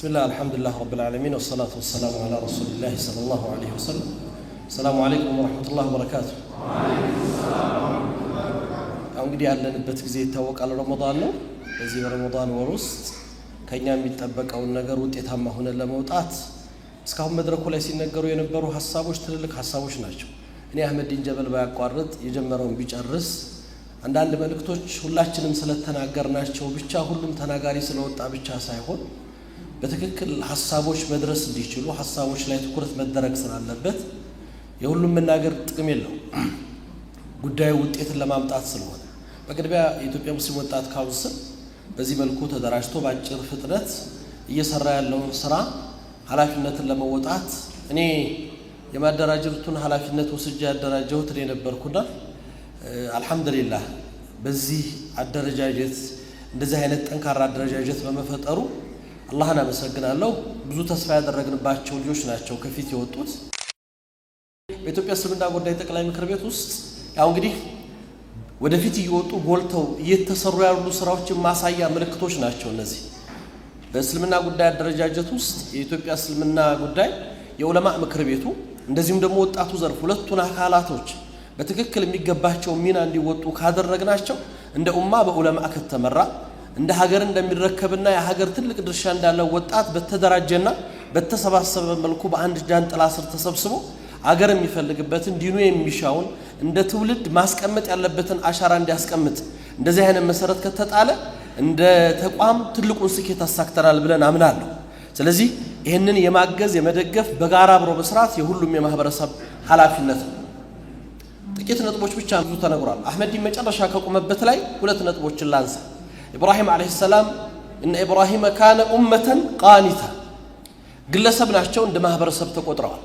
بسم الله الحمد لله رب العالمين والصلاة والسلام على رسول الله صلى الله عليه وسلم. السلام عليكم ورحمة الله وبركاته. وعليكم السلام ورحمة الله وبركاته. እንግዲህ ያለንበት ጊዜ ይታወቃል ረመዳን ነው። በዚህ ረመዳን ወር ውስጥ ከኛ የሚጠበቀውን ነገር ውጤታማ ሆነን ለመውጣት እስካሁን መድረኩ ላይ ሲነገሩ የነበሩ ሐሳቦች ትልልቅ ሐሳቦች ናቸው። እኔ አህመድ ዲን ጀበል ባያቋርጥ የጀመረውን ቢጨርስ አንዳንድ መልእክቶች ሁላችንም ስለተናገርናቸው ብቻ ሁሉም ተናጋሪ ስለወጣ ብቻ ሳይሆን በትክክል ሐሳቦች መድረስ እንዲችሉ ሐሳቦች ላይ ትኩረት መደረግ ስላለበት የሁሉም መናገር ጥቅም የለው ጉዳዩ ውጤትን ለማምጣት ስለሆነ በቅድሚያ የኢትዮጵያ ሙስሊም ወጣት ካውንስል በዚህ መልኩ ተደራጅቶ ባጭር ፍጥነት እየሰራ ያለውን ስራ ኃላፊነትን ለመወጣት እኔ የማደራጀቱን ኃላፊነት ወስጄ ያደራጀሁት እኔ ነበርኩና አልহামዱሊላህ በዚህ አደረጃጀት እንደዚህ አይነት ጠንካራ አደረጃጀት በመፈጠሩ አላህን አመሰግናለሁ። ብዙ ተስፋ ያደረግንባቸው ልጆች ናቸው ከፊት የወጡት። በኢትዮጵያ እስልምና ጉዳይ ጠቅላይ ምክር ቤት ውስጥ ያው እንግዲህ ወደፊት እየወጡ ጎልተው እየተሰሩ ያሉ ስራዎችን ማሳያ ምልክቶች ናቸው እነዚህ። በእስልምና ጉዳይ አደረጃጀት ውስጥ የኢትዮጵያ እስልምና ጉዳይ የዑለማ ምክር ቤቱ እንደዚሁም ደግሞ ወጣቱ ዘርፍ ሁለቱን አካላቶች በትክክል የሚገባቸው ሚና እንዲወጡ ካደረግናቸው እንደ ኡማ በዑለማ ከተመራ እንደ ሀገር እንደሚረከብና የሀገር ትልቅ ድርሻ እንዳለው ወጣት በተደራጀና በተሰባሰበ መልኩ በአንድ ጃንጥላ ስር ተሰብስቦ አገር የሚፈልግበትን ዲኑ የሚሻውን እንደ ትውልድ ማስቀመጥ ያለበትን አሻራ እንዲያስቀምጥ እንደዚህ አይነት መሰረት ከተጣለ እንደ ተቋም ትልቁን ስኬት አሳክተናል ብለን አምናለሁ። ስለዚህ ይሄንን የማገዝ የመደገፍ በጋራ አብሮ መስራት የሁሉም የማህበረሰብ ኃላፊነት ነው። ጥቂት ነጥቦች ብቻ ብዙ ተነግሯል። አህመድ ዲን መጨረሻ ከቆመበት ላይ ሁለት ነጥቦችን ላንሳ። ኢብራሂም አለይሂ ሰላም እነ ኢብራሂም ካነ ኡመተን ቃኒታ ግለሰብ ናቸው እንደ ማህበረሰብ ተቆጥረዋል።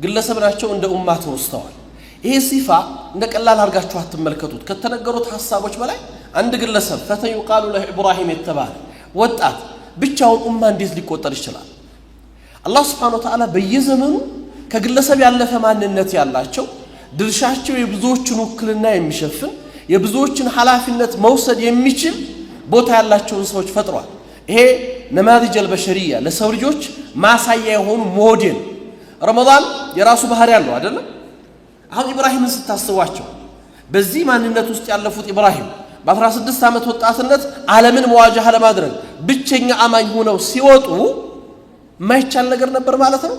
ግለሰብ ናቸው እንደ ኡማ ተወስተዋል። ይሄ ሲፋ እንደ ቀላል አድርጋችሁ አትመልከቱት። ከተነገሩት ሐሳቦች በላይ አንድ ግለሰብ ፈተ ይቃሉ ለህ ኢብራሂም የተባለ ወጣት ብቻውን ኡማ እንዴት ሊቆጠር ይችላል? አላህ Subhanahu Wa Ta'ala በየዘመኑ ከግለሰብ ያለፈ ማንነት ያላቸው ድርሻቸው የብዙዎችን ውክልና የሚሸፍን የብዙዎችን ኃላፊነት መውሰድ የሚችል ቦታ ያላቸውን ሰዎች ፈጥሯል። ይሄ ነማዚጅ አልበሸሪያ ለሰው ልጆች ማሳያ የሆኑ ሞዴል ረመዳን የራሱ ባህሪ ያለው አይደለም። አሁን ኢብራሂምን ስታስቧቸው በዚህ ማንነት ውስጥ ያለፉት ኢብራሂም በ16 ዓመት ወጣትነት ዓለምን መዋጃህ ለማድረግ ብቸኛ አማኝ ሆነው ሲወጡ ማይቻል ነገር ነበር ማለት ነው።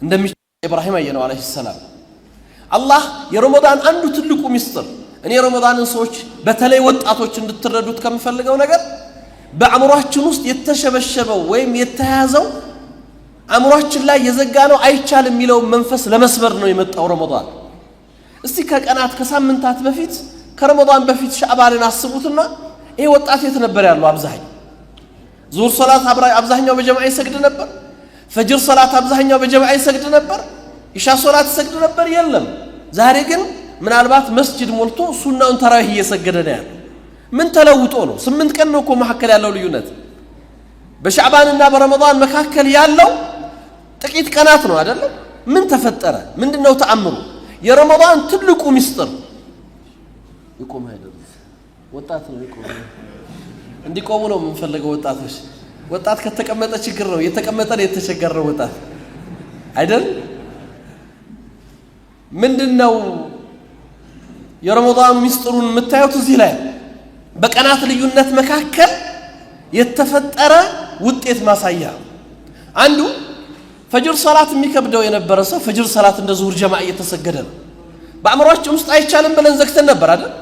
እንደሚቻል ኢብራሂም አየነው አለይሂ ሰላም። አላህ የረመዳን አንዱ ትልቁ ሚስጥር እኔ ረመዳንን ሰዎች በተለይ ወጣቶች እንድትረዱት ከምፈልገው ነገር በአእምሯችን ውስጥ የተሸበሸበው ወይም የተያዘው አእምሯችን ላይ የዘጋነው አይቻልም የሚለው መንፈስ ለመስበር ነው የመጣው ረመዳን። እስቲ ከቀናት ከሳምንታት በፊት ከረመዳን በፊት ሻዕባንን አስቡትና ይሄ ወጣት የት ነበር ያለው? አብዛኛው ዙር ሶላት አብዛኛው በጀማዓ ይሰግድ ነበር። ፈጅር ሶላት አብዛኛው በጀማዓ ይሰግድ ነበር። ኢሻ ሶላት ይሰግድ ነበር። የለም ዛሬ ግን ምናልባት መስጂድ ሞልቶ ሱናውን ተራዊህ እየሰገደ ነው ያለው። ምን ተለውጦ ነው? 8 ቀን ነው እኮ መካከል ያለው ልዩነት። በሻዕባንና በረመዳን መካከል ያለው ጥቂት ቀናት ነው አይደለም? ምን ተፈጠረ? ምንድነው ተአምሩ? የረመዳን ትልቁ ሚስጥር ይቆም አይደለም። ወጣት ነው ይቆም። እንዲቆሙ ነው የምንፈልገው ወጣቶች። ወጣት ከተቀመጠ ችግር ነው፣ የተቀመጠ ነው የተቸገረ ወጣት አይደል? ምንድነው የረመዳን ሚስጥሩን የምታዩት እዚህ ላይ በቀናት ልዩነት መካከል የተፈጠረ ውጤት ማሳያ። አንዱ ፈጅር ሶላት የሚከብደው የነበረ ሰው ፈጅር ሶላት እንደ ዙሁር ጀማዓ እየተሰገደ ነው። በአእምሯችን ውስጥ አይቻልም ብለን ዘግተን ነበር አይደል?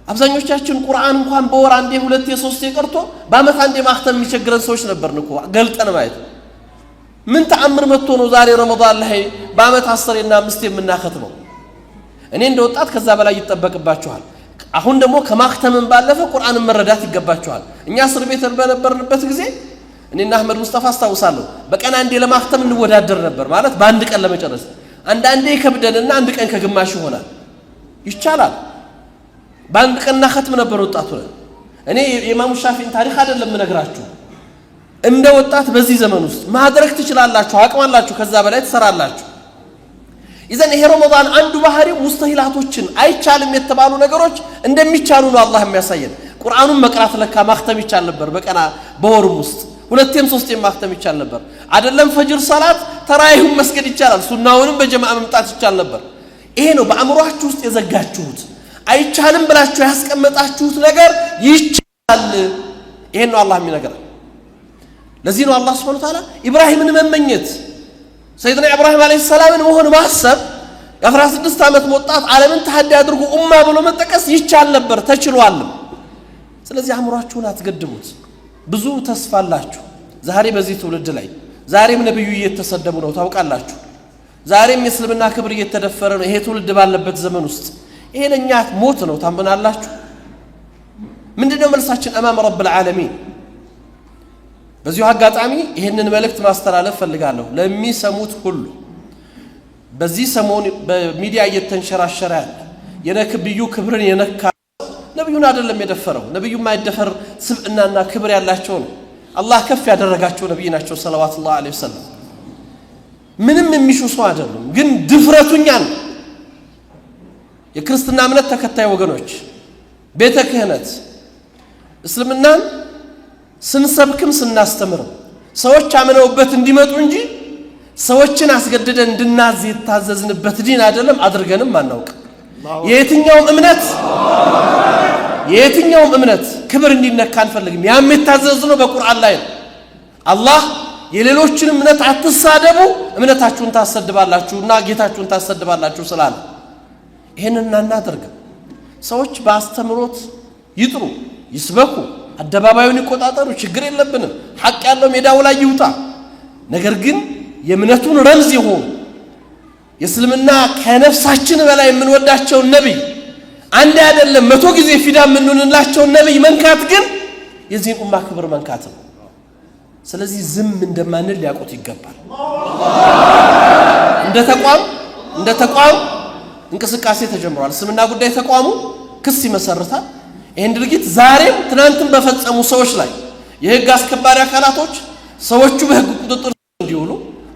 አብዛኞቻችን ቁርአን እንኳን በወር አንዴ ሁለቴ ሶስቴ ቀርቶ በአመት አንዴ ማክተም የሚቸግረን ሰዎች ነበርን እኮ ገልጠን ማየት። ምን ተአምር መጥቶ ነው ዛሬ ረመዳን ላይ በአመት 10 እና 5 የምናከትመው? እኔ እንደ ወጣት ከዛ በላይ ይጠበቅባችኋል። አሁን ደግሞ ከማክተምን ባለፈ ቁርአንን መረዳት ይገባችኋል። እኛ እስር ቤት በነበርንበት ጊዜ እኔና አህመድ ሙስጠፋ አስታውሳለሁ በቀን አንዴ ለማክተም እንወዳደር ነበር። ማለት በአንድ ቀን ለመጨረስ አንዳንዴ ከብደንና አንድ ቀን ከግማሽ ይሆናል። ይቻላል። በአንድ ቀን እናከትም ነበር ወጣቱ ነን። እኔ የኢማሙ ሻፊዒን ታሪክ አይደለም እነግራችሁ። እንደ ወጣት በዚህ ዘመን ውስጥ ማድረግ ትችላላችሁ፣ አቅም አላችሁ፣ ከዛ በላይ ትሰራላችሁ። إذن هي رمضان عنده بحري مستحيلاتوችን አይቻልም የተባሉ ነገሮች እንደሚቻሉ ነው አላህ የሚያሳየን። ቁርአኑን መቅራት ለካ ማክተም ይቻል ነበር በቀና በወሩም ውስጥ ሁለቴም ሶስቴም ማክተም ይቻል ነበር አይደለም ፈጅር ሰላት ተራዊህን መስገድ ይቻላል ሱናውንም በጀማዓ መምጣት ይቻል ነበር ይሄ ነው በአእምሮአችሁ ውስጥ የዘጋችሁት አይቻልም ብላችሁ ያስቀመጣችሁት ነገር ይቻላል ይሄ ነው አላህ የሚነግረን ለዚህ ነው አላህ Subhanahu Wa Ta'ala ኢብራሂምን መመኘት ሰይድና ኢብራሂም አለይሂ ሰላምን መሆን ማሰብ የ16 ዓመት ወጣት ዓለምን ተሐዲ አድርጎ ኡማ ብሎ መጠቀስ ይቻል ነበር ተችሏል ስለዚህ አእምሮአችሁን አትገድሙት ብዙ ተስፋ አላችሁ ዛሬ በዚህ ትውልድ ላይ ዛሬም ነብዩ እየተሰደቡ ነው ታውቃላችሁ ዛሬም የእስልምና ክብር እየተደፈረ ነው ይሄ ትውልድ ባለበት ዘመን ውስጥ ይሄ ለኛ ሞት ነው ታምናላችሁ ምንድነው መልሳችን አማም ረብል ዓለሚን በዚሁ አጋጣሚ ይሄንን መልእክት ማስተላለፍ ፈልጋለሁ ለሚሰሙት ሁሉ በዚህ ሰሞን በሚዲያ እየተንሸራሸረ ያለ የነብዩ ክብርን የነካ ነብዩን አይደለም የደፈረው ነብዩ ማይደፈር ስብዕናና ክብር ያላቸው ነው አላህ ከፍ ያደረጋቸው ነብይ ናቸው ሰለላሁ ዐለይሂ ወሰለም ምንም የሚሹ ሰው አይደሉም ግን ድፍረቱኛን የክርስትና እምነት ተከታይ ወገኖች ቤተ ክህነት እስልምናን ስንሰብክም ስናስተምር ሰዎች አምነውበት እንዲመጡ እንጂ ሰዎችን አስገድደን እንድናዝ የታዘዝንበት ዲን አይደለም አድርገንም አናውቅ የትኛውም እምነት ክብር እንዲነካ አንፈልግም ያም የታዘዝነው በቁርአን ላይ ነው አላህ የሌሎችን እምነት አትሳደቡ እምነታችሁን ታሰድባላችሁና ጌታችሁን ታሰድባላችሁ ስላለ ይሄንን እናድርግ ሰዎች በአስተምሮት ይጥሩ ይስበኩ አደባባዩን ይቆጣጠሩ ችግር የለብንም ሐቅ ያለው ሜዳው ላይ ይውጣ ነገር ግን የእምነቱን ረምዝ ይሁን የእስልምና ከነፍሳችን በላይ የምንወዳቸው ነብይ አንድ አይደለም 100 ጊዜ ፊዳ የምንሆንላቸው ነብይ መንካት ግን የዚህ ኡማ ክብር መንካት ነው ስለዚህ ዝም እንደማንል ሊያቆት ይገባል እንደ ተቋም እንቅስቃሴ ተጀምሯል እስልምና ጉዳይ ተቋሙ ክስ ይመሰርታል ይሄን ድርጊት ዛሬም ትናንትም በፈጸሙ ሰዎች ላይ የህግ አስከባሪ አካላቶች ሰዎቹ በህግ ቁጥጥር እንዲውሉ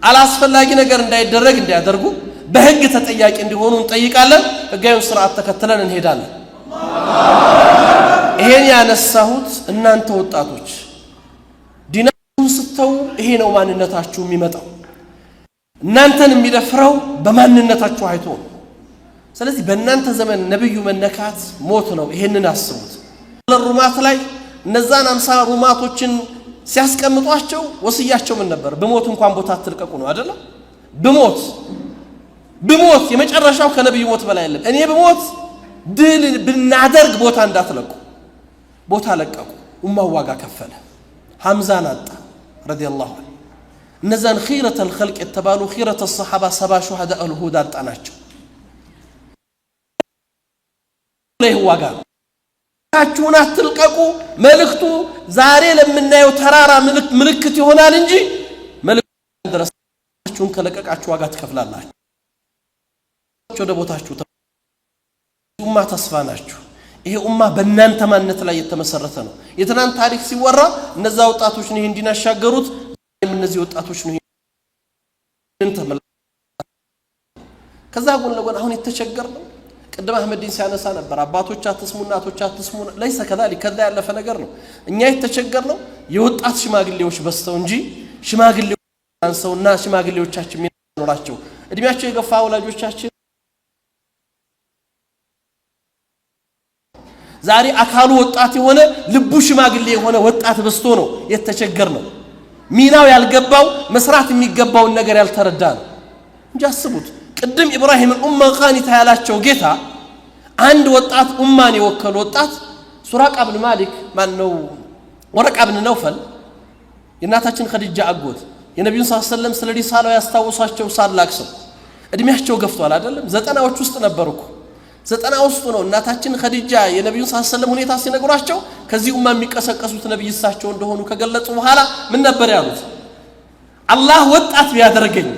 አላስፈላጊ ነገር እንዳይደረግ እንዲያደርጉ በህግ ተጠያቂ እንዲሆኑ እንጠይቃለን ህጋዊ ስርዓት ተከትለን እንሄዳለን ይሄን ያነሳሁት እናንተ ወጣቶች ዲናችሁን ስተው ይሄ ነው ማንነታችሁ የሚመጣው እናንተን የሚደፍረው በማንነታችሁ አይቶ ነው ስለዚህ በእናንተ ዘመን ነብዩ መነካት ሞት ነው ይሄንን አስቡት ለሩማት ላይ እነዛን 50 ሩማቶችን ሲያስቀምጧቸው ወስያቸው ምን ነበር በሞት እንኳን ቦታ አትልቀቁ ነው አይደል በሞት የመጨረሻው ከነብዩ ሞት በላይ አይደለም እኔ በሞት ድል ብናደርግ ቦታ እንዳትለቁ ቦታ ለቀቁ ኡማው ዋጋ ከፈለ ሐምዛን አጣ ረዲየላሁ ዐንሁ እነዛን ኺረተ الخلق የተባሉ ኺረተ الصحابه 70 ሹሃዳ الهدى አጣናቸው ለይዋጋ ታችሁን አትልቀቁ መልእክቱ ዛሬ ለምናየው ተራራ ምልክት ይሆናል እንጂ መልእክቱ ድረሳችሁን ከለቀቃችሁ ዋጋ ትከፍላላችሁ ወደ ቦታችሁ ኡማ ተስፋ ናችሁ ይሄ ኡማ በእናንተ ማንነት ላይ የተመሰረተ ነው የትናንት ታሪክ ሲወራ እነዛ ወጣቶች ነው እንዲናሻገሩት እነዚህ ወጣቶች ነው ከዛ ጎን ለጎን አሁን የተቸገርነው ቅድም አህመድን ሲያነሳ ነበር አባቶች አትስሙና እናቶች አትስሙና ليس كذلك ከዛ ያለፈ ነገር ነው እኛ የተቸገርነው የወጣት ሽማግሌዎች በስተው እንጂ ሽማግሌዎች አንሰውና ሽማግሌዎቻችን የሚኖራቸው እድሜያቸው የገፋ ወላጆቻችን ዛሬ አካሉ ወጣት የሆነ ልቡ ሽማግሌ የሆነ ወጣት በስቶ ነው የተቸገርነው ሚናው ያልገባው መስራት የሚገባውን ነገር ያልተረዳ ነው እንጂ አስቡት ቅድም ኢብራሂምን ኡማ ኻኒታ ያላቸው ጌታ አንድ ወጣት ኡማን የወከለ ወጣት ሱራቃ ኢብኑ ማሊክ ማን ነው ወረቃ ኢብኑ ነውፈል የናታችን ኸዲጃ አጎት የነብዩን ሰለላሁ ዐለይሂ ወሰለም ስለ ሪሳላው ያስታውሳቸው ሳላክሰው እድሜያቸው ገፍቷል አይደለም 90ዎች ውስጥ ነበርኩ 90 ውስጥ ነው እናታችን ኸዲጃ የነብዩን ሰለላሁ ዐለይሂ ወሰለም ሁኔታ ሲነግሯቸው ከዚህ ኡማ የሚቀሰቀሱት ነብይ እሳቸው እንደሆኑ ከገለጹ በኋላ ምን ነበር ያሉት አላህ ወጣት ቢያደርገኝ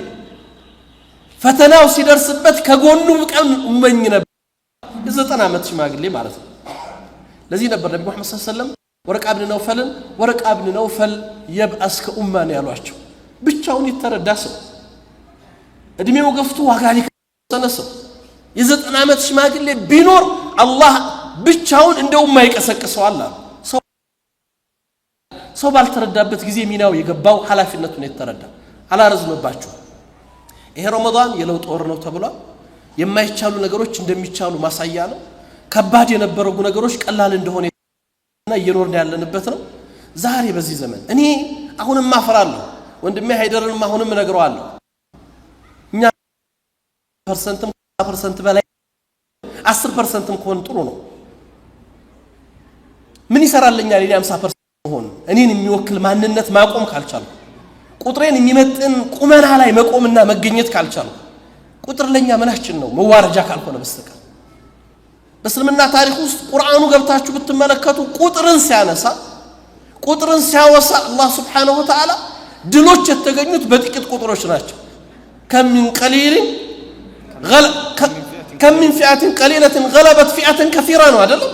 ፈተናው ሲደርስበት ከጎኑ ቀን እመኝ ነበር የ90 ዓመት ሽማግሌ ማለት ነው ለዚህ ነበር ነብዩ መሐመድ ሰለላሁ ዐለይሂ ወሰለም ወረቃ ኢብኑ ነውፈል የብአስ ከኡማን ያሏቸው ብቻውን የተረዳ ሰው እድሜው ገፍቶ ዋጋ ሊከሰነሰው የ90 ዓመት ሽማግሌ ቢኖር አላህ ብቻውን እንደው የማይቀሰቅሰው አላህ ሰው ባልተረዳበት ጊዜ ሚናው የገባው ኃላፊነቱን የተረዳ አላረዝመባችሁ ይሄ ረመዳን የለውጥ ወር ነው ተብሏል የማይቻሉ ነገሮች እንደሚቻሉ ማሳያ ነው ከባድ የነበሩ ነገሮች ቀላል እንደሆነና እየኖርን ያለንበት ነው ዛሬ በዚህ ዘመን እኔ አሁንም ማፈራለሁ ወንድሜ ሃይደርንም አሁንም ነግረዋለሁ እኛ ፐርሰንት በላይ 10% ኮን ጥሩ ነው ምን ይሰራልኛል እኔ 50% ሆነ እኔን የሚወክል ማንነት ማቆም ካልቻልኩ ቁጥሬን የሚመጥን ቁመና ላይ መቆምና መገኘት ካልቻልኩ ቁጥር ለኛ ምናችን ነው መዋረጃ ካልሆነ በስተቀር በእስልምና ታሪክ ውስጥ ቁርአኑ ገብታችሁ ብትመለከቱ ቁጥርን ሲያወሳ አላህ Subhanahu Wa Ta'ala ድሎች የተገኙት በጥቂት ቁጥሮች ናቸው كم من فئة قليلة غلبت فئة كثيرة ነው አይደለም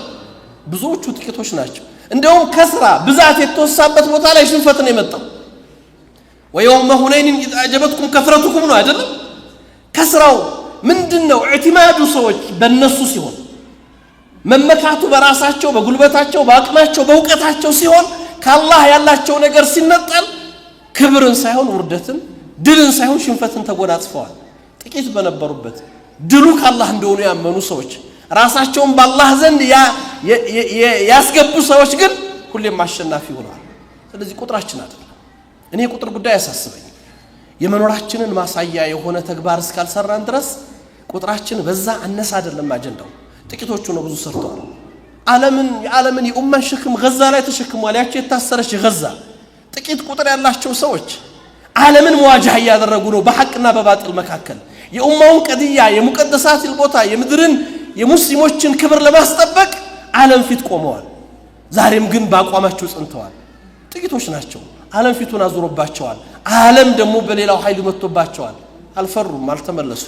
ብዙዎቹ ጥቂቶች ናቸው እንደውም ከስራ ብዛት የተወሳበት ቦታ ላይ ሽንፈት ነው የመጣው ويوم هنين إذ أعجبتكم كثرتكم ነው አይደለም ከስራው ምንድነው اعتماد ሰዎች በእነሱ ሲሆን መመካቱ በራሳቸው በጉልበታቸው በአቅማቸው በእውቀታቸው ሲሆን ከአላህ ያላቸው ነገር ሲነጠል ክብርን ሳይሆን ውርደትን ድልን ሳይሆን ሽንፈትን ተጎናጽፈዋል ጥቂት በነበሩበት ድሉ ከአላህ እንደሆነ ያመኑ ሰዎች ራሳቸውን በአላህ ዘንድ ያስገቡ ሰዎች ግን ሁሌም አሸናፊ ሆነዋል ስለዚህ ቁጥራችን አይደለም እኔ ቁጥር ጉዳይ ያሳስበኝ የመኖራችንን ማሳያ የሆነ ተግባር እስካልሰራን ድረስ ቁጥራችን በዛ አነሳ አይደለም አጀንዳው ጥቂቶቹ ነው ብዙ ሰርተዋል የዓለምን የኡማን ሸክም ገዛ ላይ ተሸክሟል ያቺ የታሰረች ገዛ ጥቂት ቁጥር ያላቸው ሰዎች ዓለምን መዋጃህ ያደረጉ ነው በሐቅና በባጥል መካከል የኡማውን ቀድያ የሙቀደሳት ቦታ የምድርን የሙስሊሞችን ክብር ለማስጠበቅ ዓለም ፊት ቆመዋል ዛሬም ግን ባቋማቸው ጸንተዋል ጥቂቶች ናቸው ዓለም ፊቱን አዙሮባቸዋል ዓለም ደግሞ በሌላው ኃይል መጥቶባቸዋል አልፈሩም አልተመለሱ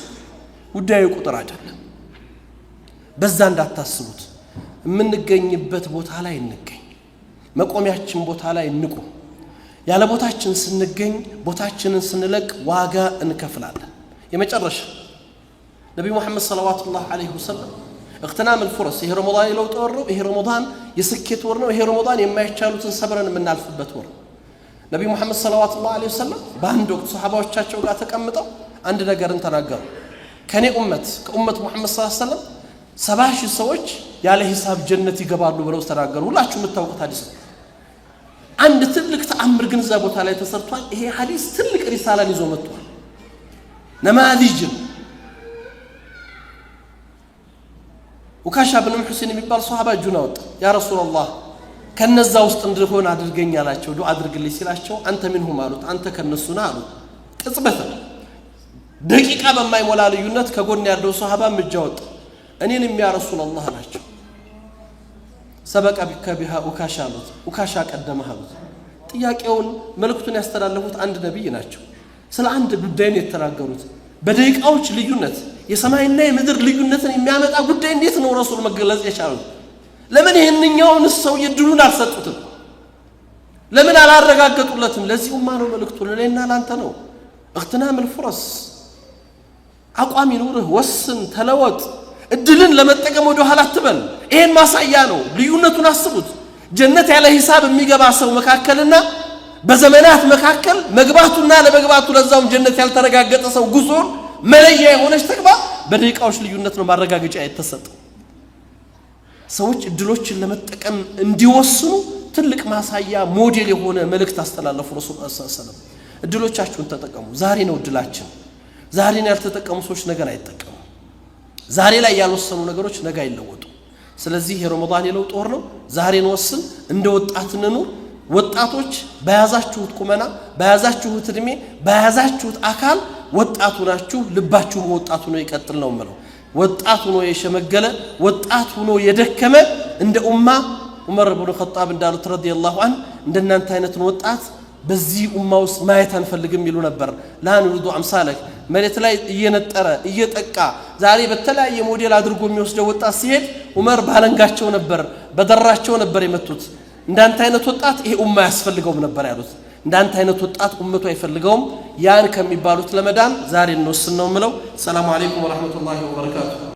ጉዳዩ ቁጥር አይደለም በዛ እንዳታስቡት የምንገኝበት ቦታ ላይ እንገኝ መቆሚያችን ቦታ ላይ እንቆም ያለ ቦታችን ስንገኝ ቦታችንን ስንለቅ ዋጋ እንከፍላለን የመጨረሻ ነብዩ መሐመድ ሰለላሁ ዐለይሂ ወሰለም اغتنام الفرص ይሄ ረመዳን የለውጥ ወር ነው ይሄ ረመዳን የስኬት ወር ነው ይሄ ረመዳን የማይቻሉትን ሰብረን የምናልፍበት ወር ነብዩ መሐመድ ሰለላሁ ዐለይሂ ወሰለም በአንድ ወቅት ሱሐባዎቻቸው ጋር ተቀምጠው አንድ ነገርን ተናገሩ ከኔ ከኡመት መሐመድ ሰለላሁ ዐለይሂ ወሰለም 70,000 ሰዎች ያለ ሂሳብ ጀነት ይገባሉ ብለው ተናገሩ ሁላችሁም የምታውቁት ሐዲስ አንድ ትልቅ ተአምር ግን እዛ ቦታ ላይ ተሰርቷል ይሄ ሐዲስ ትልቅ ሪሳላን ይዞ መጥቷል ነማዚጅ وكاشا بن محسن የሚባል ሷሃባ እጁን አወጣ ያ ረሱላህ ከነዛ ውስጥ እንድሆን አድርገኝ አላቸው ዱዓ አድርግልኝ ሲላቸው አንተ ምንሁም አሉት አንተ ከነሱ ነህ አሉት ቅጽበት ደቂቃ በማይሞላ ልዩነት ከጎን ያለው ሷሃባ እጅ አወጣ እኔንም ያ ረሱላህ አላቸው ሰበቀ ቢከቢሃ ኡካሻ አሉት ኡካሻ ቀደመህ አሉት ጥያቄውን መልእክቱን ያስተላለፉት አንድ ነብይ ናቸው ስለ አንድ ጉዳይ ነው የተናገሩት በደቂቃዎች ልዩነት የሰማይና የምድር ልዩነትን የሚያመጣ ጉዳይ እንዴት ነው ረሱል መገለጽ የቻሉት ለምን ይሄንኛውን ሰው የድሉን አልሰጡትም ለምን አላረጋገጡለትም ለዚህ ኡማ ነው መልእክቱ ለኔና ላንተ ነው اغتنام الفرص አቋም ይኑርህ ወስን ተለወጥ እድልን ለመጠቀም ወደ ኋላ አትበል ይሄን ማሳያ ነው ልዩነቱን አስቡት ጀነት ያለ ሂሳብ የሚገባ ሰው መካከልና በዘመናት መካከል መግባቱና ለመግባቱ ለዛውም ጀነት ያልተረጋገጠ ሰው ጉዞን መለያ የሆነች ተግባር በደቂቃዎች ልዩነት ነው ማረጋገጫ የተሰጠው ሰዎች እድሎችን ለመጠቀም እንዲወስኑ ትልቅ ማሳያ ሞዴል የሆነ መልእክት አስተላለፉ ረሱል ሰለላሁ ዐለይሂ ወሰለም እድሎቻችሁን ተጠቀሙ ዛሬ ነው እድላችን ዛሬን ያልተጠቀሙ ሰዎች ነገር አይጠቀሙ ዛሬ ላይ ያልወሰኑ ነገሮች ነገ አይለወጡ ስለዚህ የረመዳን የለውጥ ወር ነው ዛሬን ወስን እንደ ወጣት እንኑር ወጣቶች በያዛችሁት ቁመና በያዛችሁት እድሜ በያዛችሁት አካል ወጣቱ ናችሁ ልባችሁ ወጣቱ ነው ይቀጥል ነው ማለት ወጣቱ ነው የሸመገለ ወጣቱ ነው የደከመ እንደ ኡማ ዑመር ኢብኑ ኸጣብ እንዳሉት ረዲየላሁ ዐን እንደናንተ አይነቱን ወጣት በዚህ ኡማ ውስጥ ማየት አንፈልግም ይሉ ነበር ላንውዱ አምሳለክ መሬት ላይ እየነጠረ እየጠቃ ዛሬ በተለያየ ሞዴል አድርጎ የሚወስደው ወጣት ሲሄድ ዑመር ባለንጋቸው ነበር በደራቸው ነበር የመቱት እንዳንተ አይነት ወጣት ይሄ ኡማ ያስፈልገው ነበር ያሉት እንዳንተ አይነት ወጣት ኡመቱ አይፈልገውም ያን ከሚባሉት ለመዳን ዛሬ እንወስን ነው ምለው ሰላም አለይኩም ወራህመቱላሂ ወበረካቱ